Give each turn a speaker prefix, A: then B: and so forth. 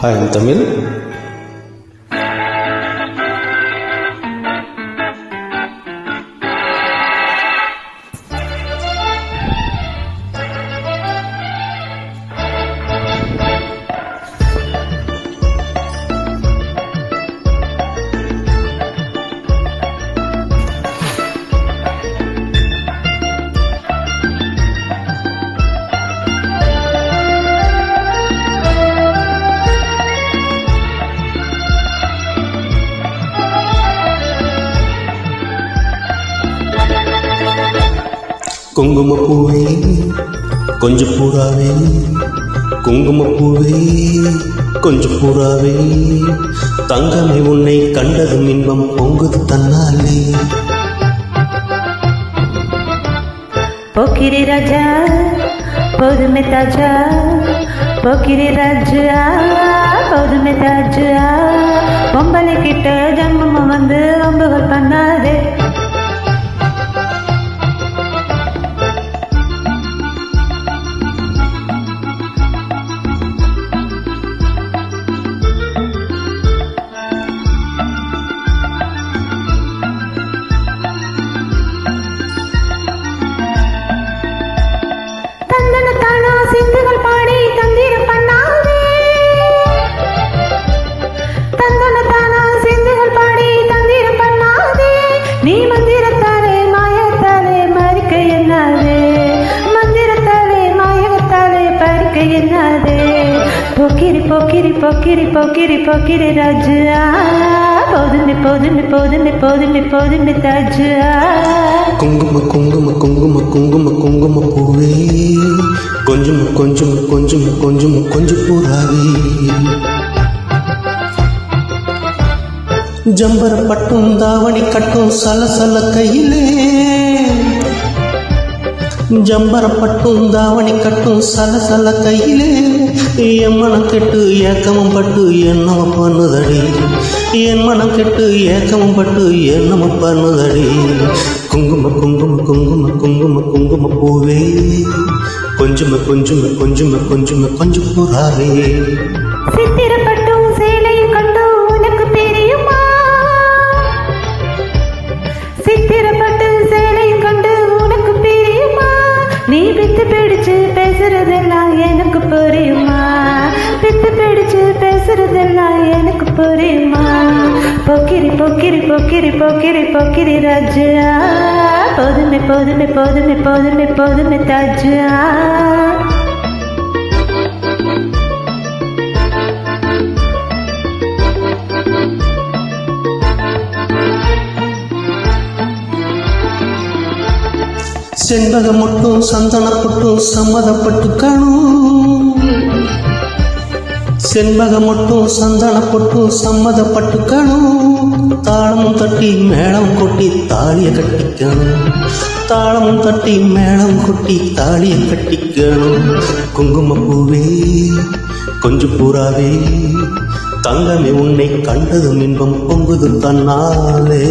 A: Hi, I'm Tamil. குங்குமப்பூவே கொஞ்சம் பூராவே, குங்குமப்பூவே கொஞ்சம் பூராவே, தங்கமே உன்னை கண்டதும் இன்பம் பொங்குது தன்னாலே.
B: போக்கிரி ராஜா போதுமே தாஜா, போக்கிரி ராஜா போதுமே தாஜா, பொம்பளை கிட்ட ஜன்மம் வந்து வம்புகள் பண்ணாதே. சிந்துகள் பாடி தந்திரம் பண்ணாதே, தந்தனத்தானா சிந்துகள் பாடி தந்திரம் பண்ணாதே, நீ மந்திரத்தாலே மாயத்தாலே மறிக்க எண்ணாதே, மந்திரத்தாலே மாயத்தாலே பறிக்க எண்ணாதே. போக்கிரி போக்கிரி போக்கிரி போக்கிரி போக்கிரி ராஜா, போதுமே போதுமே போதுமே போதுமே போதுமே தாஜா.
A: குங்கும குங்கும குங்கும குங்கும குங்கும பூவே கொஞ்சம் கொஞ்சம் கொஞ்சம் கொஞ்சம் கொஞ்சம் பூராவே, ஜம்பர பட்டும் தாவணி கட்டும் சலசல கையிலே, ஜம்பர பட்டும் தாவணி கட்டும் சலசல கையிலே, என் மனம் கெட்டு ஏக்கமும் பட்டு என்னம பண்ணுதடி, என் மனம் கெட்டு ஏக்கமும் பட்டு என்னம பண்ணுதடி. குங்கும குங்கும குங்கும குங்கும குங்கும பூவே கொஞ்சம் கொஞ்சம் கொஞ்சம் கொஞ்சம் கொஞ்சம் பூராவே.
B: சித்திரப்பட்டும் சேலையும் கண்டு உனக்கு தெரியுமா, சித்திரப்பட்டு சேலையும் கண்டு உனக்கு தெரியுமா, நீ பித்து பிடிச்சு பேசுறதெல்லாம் எனக்கு புரியுமா, பித்து பிடிச்சு பேசுறதெல்லாம் எனக்கு புரியுமா. போக்கிரி போக்கிரி போக்கிரி போக்கிரி போக்கிரி ராஜா, போதுமே போதுமே போதுமே போதுமே போதுமே தாஜா.
A: செண்பகம் மட்டும் சந்தனப்பட்டும் சம்மதப்பட்டு காணும், செண்பகம் மட்டும் சந்தனப்பட்டும் சம்மதப்பட்டு காணும், தாளமும் தட்டி மேளம் கொட்டி தாலிய கட்டிக்கணும், தாளமும் தட்டி மேளம் கொட்டி தாலிய கட்டிக்கணும். குங்குமப்பூவே கொஞ்சம் பூராவே, தங்கமே உன்னை கண்டதும் இன்பம் பொங்குது தன்னாலே.